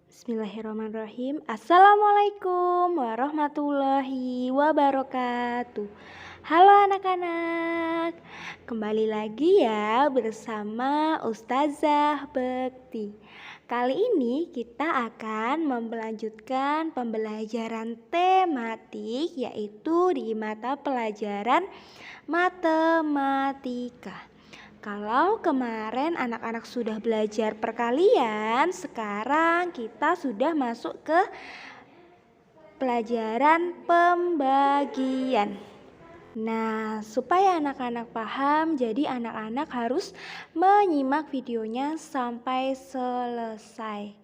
Bismillahirrahmanirrahim. Assalamualaikum warahmatullahi wabarakatuh. Halo anak-anak, kembali lagi ya bersama Ustazah Bekti. Kali ini kita akan melanjutkan pembelajaran tematik, yaitu di mata pelajaran matematika. Kalau kemarin anak-anak sudah belajar perkalian, sekarang kita sudah masuk ke pelajaran pembagian. Nah, supaya anak-anak paham, jadi anak-anak harus menyimak videonya sampai selesai.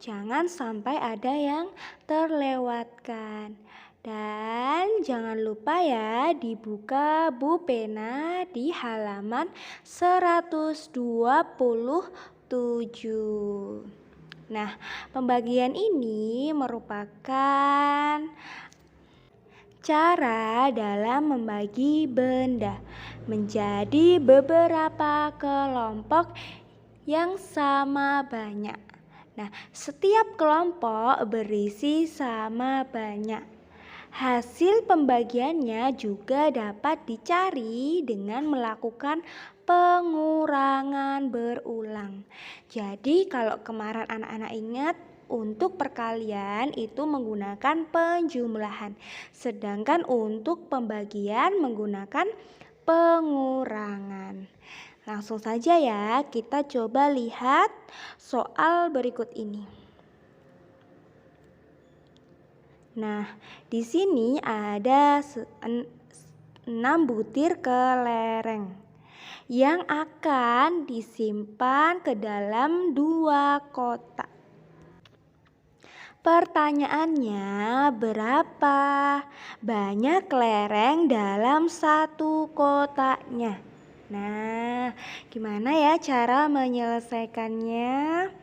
Jangan sampai ada yang terlewatkan. Dan jangan lupa ya dibuka bu pena di halaman 127. Nah, pembagian ini merupakan cara dalam membagi benda menjadi beberapa kelompok yang sama banyak. Nah, setiap kelompok berisi sama banyak. Hasil pembagiannya juga dapat dicari dengan melakukan pengurangan berulang. Jadi kalau kemarin anak-anak ingat, untuk perkalian itu menggunakan penjumlahan, sedangkan untuk pembagian menggunakan pengurangan. Langsung saja ya, kita coba lihat soal berikut ini. Nah, di sini ada 6 butir kelereng yang akan disimpan ke dalam 2 kotak. Pertanyaannya, berapa banyak kelereng dalam 1 kotaknya? Nah, gimana ya cara menyelesaikannya?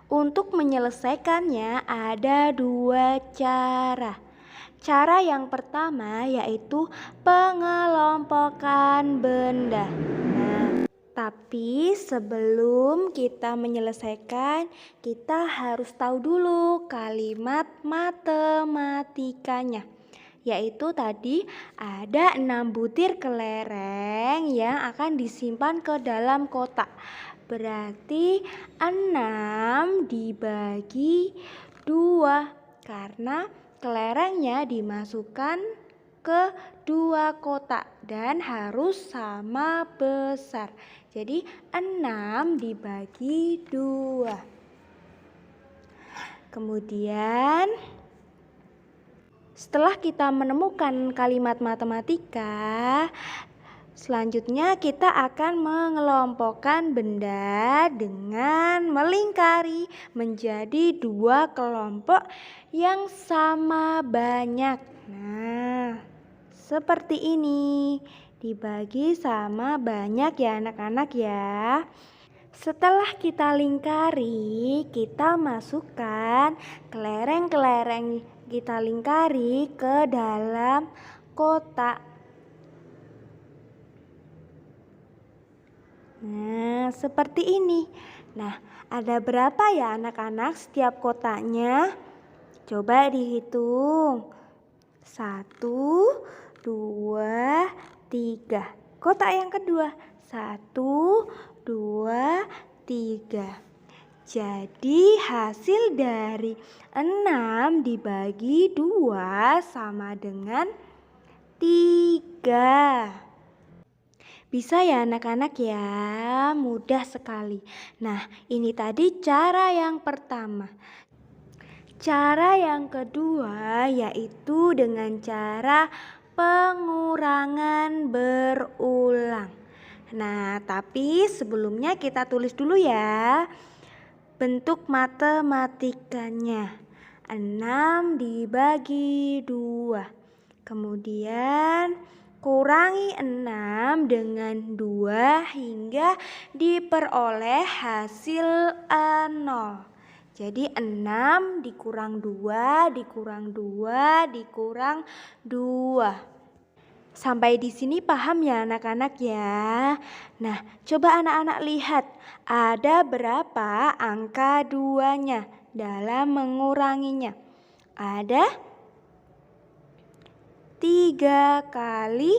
Untuk menyelesaikannya ada 2 cara. Cara yang pertama yaitu pengelompokan benda. Nah, tapi sebelum kita menyelesaikan, kita harus tahu dulu kalimat matematikanya. Yaitu tadi ada 6 butir kelereng yang akan disimpan ke dalam kotak. Berarti 6 dibagi 2 karena kelerengnya dimasukkan ke 2 kotak dan harus sama besar. Jadi 6 dibagi 2. Kemudian setelah kita menemukan kalimat matematika, selanjutnya kita akan mengelompokkan benda dengan melingkari menjadi 2 kelompok yang sama banyak. Nah, seperti ini. Dibagi sama banyak ya anak-anak ya. Setelah kita lingkari, kita masukkan kelereng-kelereng kita lingkari ke dalam kotak. Nah, seperti ini. Nah, ada berapa ya anak-anak setiap kotaknya? Coba dihitung. 1, 2, 3. Kotak yang kedua. 1, 2, 3. Jadi hasil dari 6 dibagi 2 sama dengan 3. Bisa ya anak-anak ya, mudah sekali. Nah, ini tadi cara yang pertama. Cara yang kedua yaitu dengan cara pengurangan berulang. Nah, tapi sebelumnya kita tulis dulu ya bentuk matematikanya. 6 dibagi 2. Kemudian kurangi 6 dengan 2 hingga diperoleh hasil 0. Jadi 6 dikurang 2 dikurang 2 dikurang 2. Sampai di sini paham ya anak-anak ya? Nah, coba anak-anak lihat ada berapa angka duanya dalam menguranginya. Ada 3 kali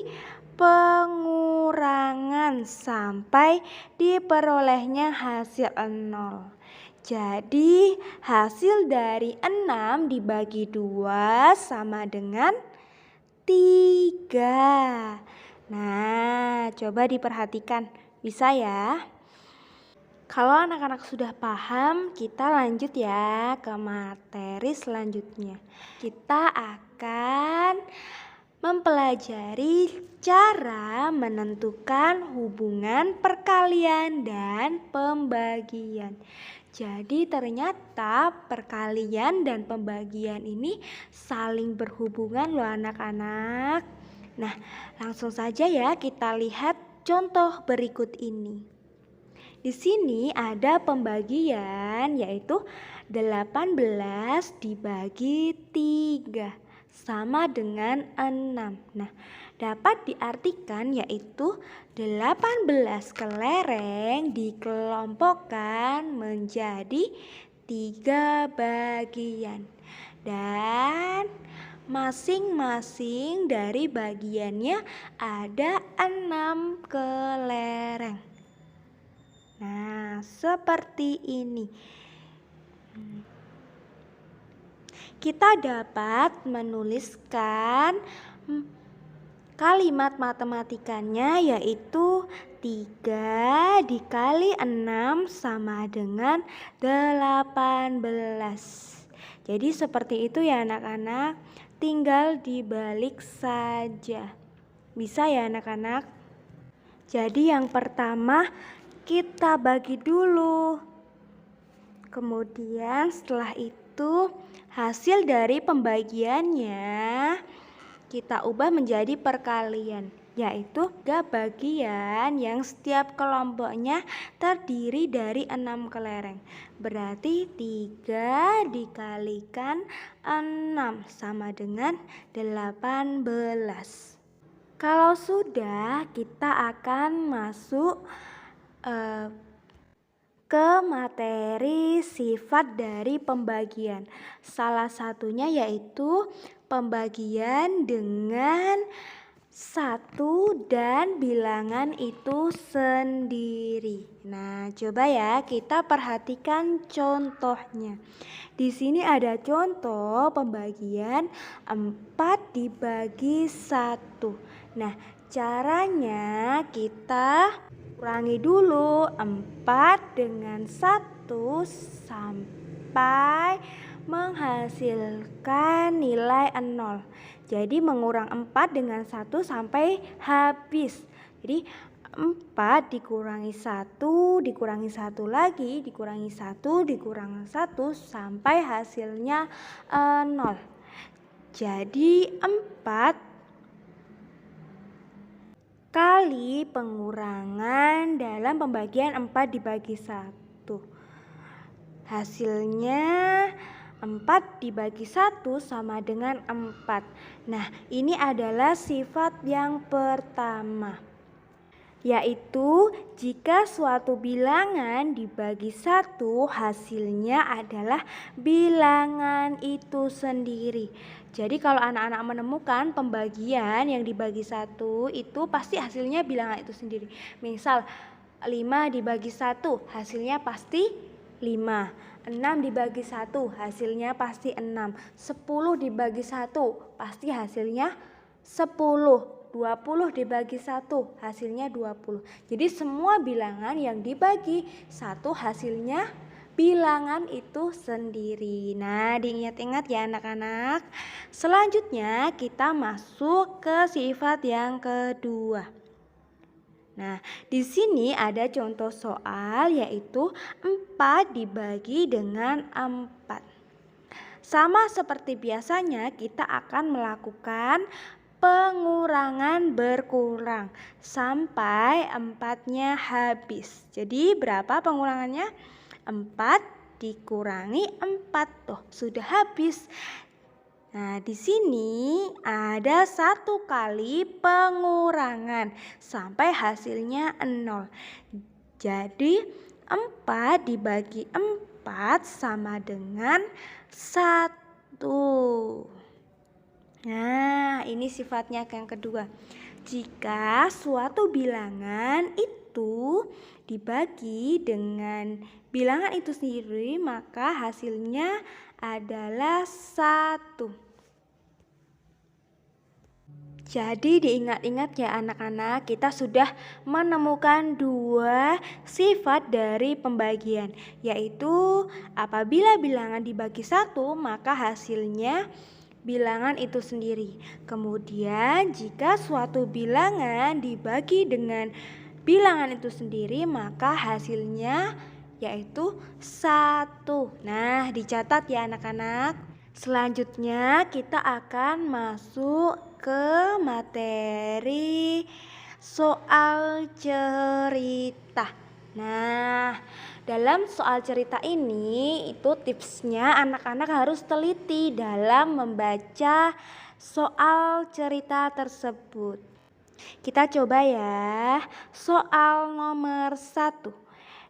pengurangan sampai diperolehnya hasil 0. Jadi hasil dari 6 dibagi 2 sama dengan 3. Nah, coba diperhatikan. Bisa ya? Kalau anak-anak sudah paham, kita lanjut ya ke materi selanjutnya. Kita akan mempelajari cara menentukan hubungan perkalian dan pembagian. Jadi ternyata perkalian dan pembagian ini saling berhubungan loh anak-anak. Nah, langsung saja ya kita lihat contoh berikut ini. Di sini ada pembagian yaitu 18 dibagi 3 sama dengan 6. Nah, dapat diartikan yaitu 18 kelereng dikelompokkan menjadi 3 bagian. Dan masing-masing dari bagiannya ada 6 kelereng. Nah, seperti ini. Kita dapat menuliskan kalimat matematikanya yaitu 3 dikali 6 sama dengan 18. Jadi seperti itu ya anak-anak, tinggal dibalik saja. Bisa ya anak-anak? Jadi yang pertama kita bagi dulu. Kemudian setelah itu hasil dari pembagiannya kita ubah menjadi perkalian, yaitu 3 bagian yang setiap kelompoknya terdiri dari 6 kelereng. Berarti 3 dikalikan 6 sama dengan 18. Kalau sudah, kita akan masuk ke materi sifat dari pembagian. Salah satunya yaitu pembagian dengan 1 dan bilangan itu sendiri. Nah, coba ya kita perhatikan contohnya. Di sini ada contoh pembagian 4 dibagi 1. Nah, caranya kita kurangi dulu 4 dengan 1 sampai menghasilkan nilai 0. Jadi mengurang 4 dengan 1 sampai habis. Jadi 4 dikurangi 1, dikurangi 1 lagi, dikurangi 1, dikurangi 1 sampai hasilnya 0. Jadi 4 kali pengurangan dalam pembagian 4 dibagi 1. Hasilnya 4 dibagi 1 sama dengan 4. Nah, ini adalah sifat yang pertama, yaitu jika suatu bilangan dibagi 1 hasilnya adalah bilangan itu sendiri. Jadi kalau anak-anak menemukan pembagian yang dibagi 1 itu pasti hasilnya bilangan itu sendiri. Misal 5 dibagi 1 hasilnya pasti 5. 6 dibagi 1 hasilnya pasti 6. 10 dibagi 1 pasti hasilnya 10. 20 dibagi 1 hasilnya 20. Jadi semua bilangan yang dibagi 1 hasilnya bilangan itu sendiri. Nah, diingat-ingat ya anak-anak. Selanjutnya kita masuk ke sifat yang kedua. Nah, di sini ada contoh soal yaitu 4 dibagi dengan 4. Sama seperti biasanya kita akan melakukan pengurangan berkurang sampai 4-nya habis. Jadi berapa pengurangannya? 4 dikurangi 4. Tuh, sudah habis. Nah, di sini ada 1 kali pengurangan sampai hasilnya 0. Jadi 4 dibagi 4 sama dengan 1. Nah, ini sifatnya yang kedua. Jika suatu bilangan itu dibagi dengan bilangan itu sendiri, maka hasilnya adalah 1. Jadi diingat-ingat ya anak-anak, kita sudah menemukan 2 sifat dari pembagian, yaitu apabila bilangan dibagi 1 maka hasilnya bilangan itu sendiri. Kemudian jika suatu bilangan dibagi dengan bilangan itu sendiri maka hasilnya yaitu 1. Nah, dicatat ya anak-anak. Selanjutnya kita akan masuk ke materi soal cerita. Nah, dalam soal cerita ini itu tipsnya anak-anak harus teliti dalam membaca soal cerita tersebut. Kita coba ya. Soal nomor 1.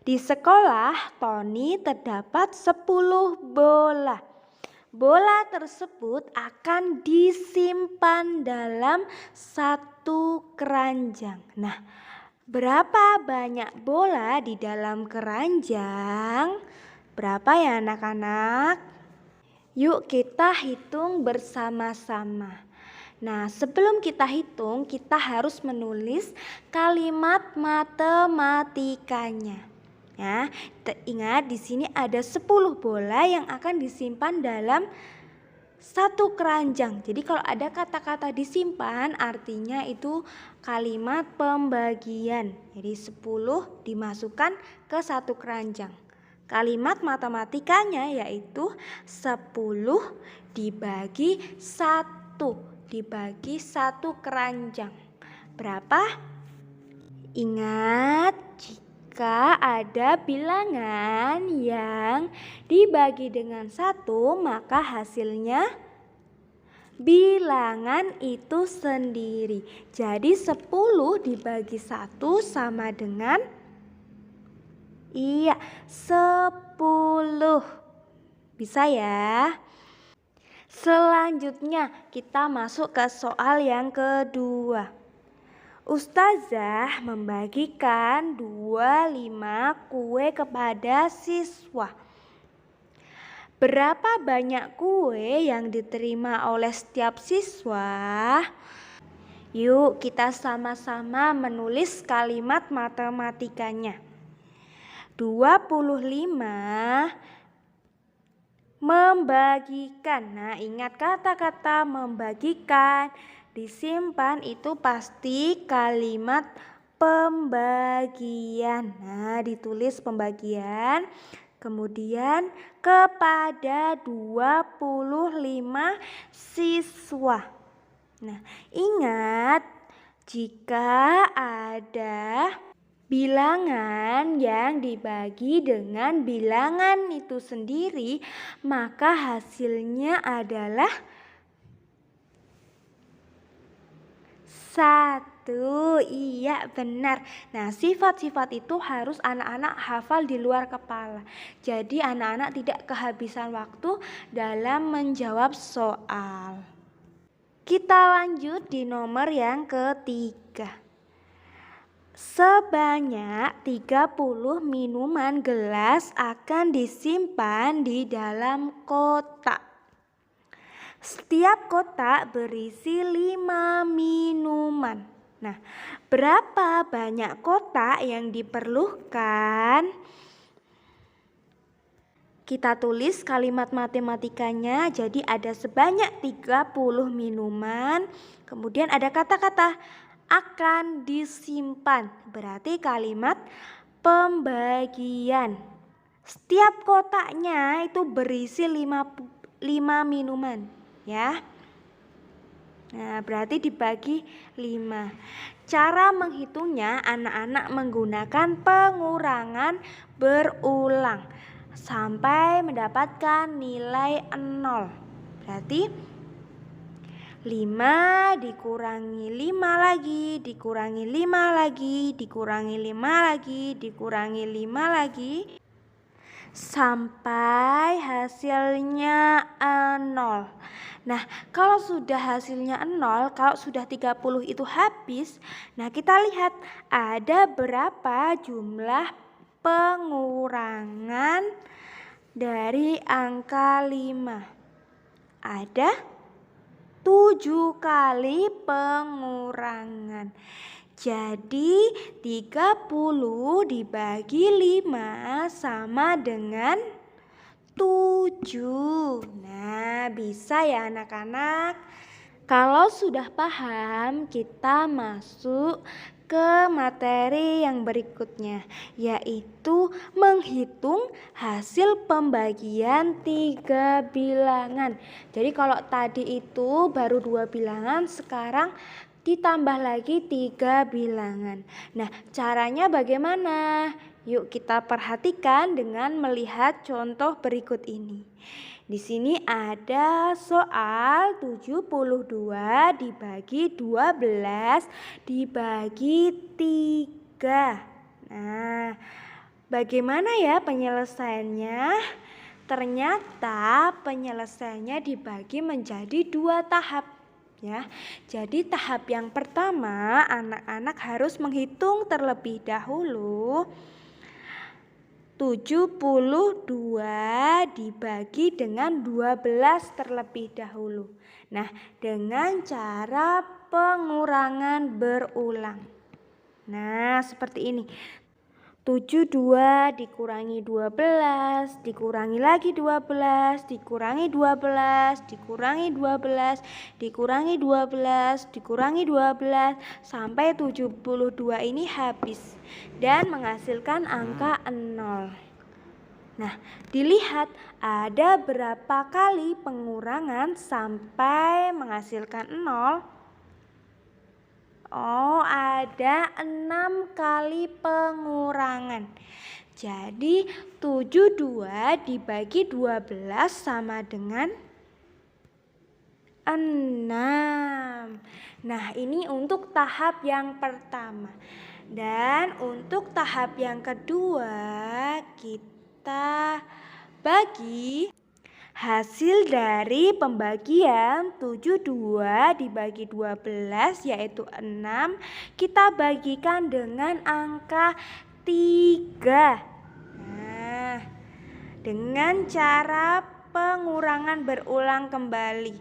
Di sekolah Tony terdapat 10 bola. Bola tersebut akan disimpan dalam 1 keranjang. Nah, berapa banyak bola di dalam keranjang? Berapa ya anak-anak? Yuk kita hitung bersama-sama. Nah, sebelum kita hitung, kita harus menulis kalimat matematikanya. Ya, ingat di sini ada 10 bola yang akan disimpan dalam 1 keranjang. Jadi kalau ada kata-kata disimpan artinya itu kalimat pembagian. Jadi 10 dimasukkan ke 1 keranjang. Kalimat matematikanya yaitu 10 dibagi 1 dibagi 1 keranjang. Berapa? Ingat, jika ada bilangan yang dibagi dengan 1 maka hasilnya bilangan itu sendiri. Jadi 10 dibagi 1 sama dengan 10. Bisa ya? Selanjutnya kita masuk ke soal yang kedua. Ustazah membagikan 25 kue kepada siswa. Berapa banyak kue yang diterima oleh setiap siswa? Yuk kita sama-sama menulis kalimat matematikanya. 25 membagikan. Nah, ingat kata-kata membagikan disimpan itu pasti kalimat pembagian. Nah, ditulis pembagian. Kemudian kepada 25 siswa. Nah, ingat jika ada bilangan yang dibagi dengan bilangan itu sendiri, maka hasilnya adalah 1. Iya, benar. Nah, sifat-sifat itu harus anak-anak hafal di luar kepala. Jadi anak-anak tidak kehabisan waktu dalam menjawab soal. Kita lanjut di nomor yang ketiga. Sebanyak 30 minuman gelas akan disimpan di dalam kotak. Setiap kotak berisi 5 minuman. Nah, berapa banyak kotak yang diperlukan? Kita tulis kalimat matematikanya. Jadi ada sebanyak 30 minuman. Kemudian ada kata-kata akan disimpan. Berarti kalimat pembagian. Setiap kotaknya itu berisi 5 minuman. Ya. Nah, berarti dibagi 5. Cara menghitungnya anak-anak menggunakan pengurangan berulang sampai mendapatkan nilai 0. Berarti 5 dikurangi 5 lagi, dikurangi 5 lagi, dikurangi 5 lagi, dikurangi 5 lagi, sampai hasilnya 0. Nah, kalau sudah hasilnya 0, kalau sudah 30 itu habis, nah kita lihat ada berapa jumlah pengurangan dari angka 5. Ada 7 kali pengurangan. Jadi 30 dibagi 5 sama dengan 7. Nah, bisa ya anak-anak? Kalau sudah paham, kita masuk ke materi yang berikutnya, yaitu menghitung hasil pembagian 3 bilangan. Jadi kalau tadi itu baru 2 bilangan, sekarang ditambah lagi 3 bilangan. Nah, caranya bagaimana? Yuk kita perhatikan dengan melihat contoh berikut ini. Di sini ada soal 72 dibagi 12 dibagi 3. Nah, bagaimana ya penyelesaiannya? Ternyata penyelesaiannya dibagi menjadi 2 tahap. Ya, jadi tahap yang pertama anak-anak harus menghitung terlebih dahulu 72 dibagi dengan 12 terlebih dahulu. Nah, dengan cara pengurangan berulang. Nah, seperti ini. 72 dikurangi 12, dikurangi lagi 12, dikurangi 12, dikurangi 12, dikurangi 12, dikurangi 12, sampai 72 ini habis dan menghasilkan angka 0. Nah, dilihat ada berapa kali pengurangan sampai menghasilkan 0? Oh, ada 6 kali pengurangan. Jadi 72 dibagi 12 sama dengan 6. Nah, ini untuk tahap yang pertama. Dan untuk tahap yang kedua, kita bagi hasil dari pembagian 72 dibagi 12 yaitu 6, kita bagikan dengan angka 3. Nah, dengan cara pengurangan berulang kembali.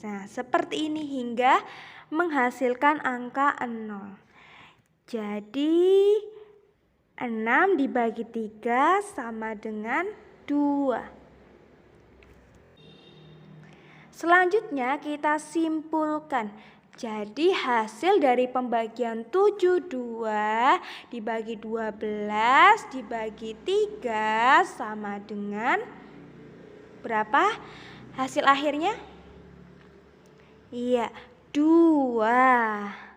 Nah, seperti ini hingga menghasilkan angka 0. Jadi 6 dibagi 3 sama dengan 2. Selanjutnya kita simpulkan. Jadi hasil dari pembagian 72 dibagi 12 dibagi 3 sama dengan berapa hasil akhirnya? Iya, 2.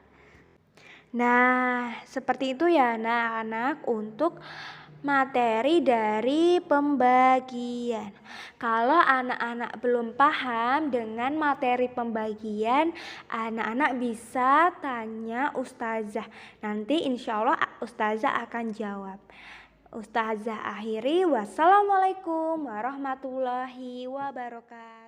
Nah, seperti itu ya anak-anak untuk materi dari pembagian. Kalau anak-anak belum paham dengan materi pembagian, anak-anak bisa tanya ustazah. Nanti insya Allah ustazah akan jawab. Ustazah akhiri, wassalamualaikum warahmatullahi wabarakatuh.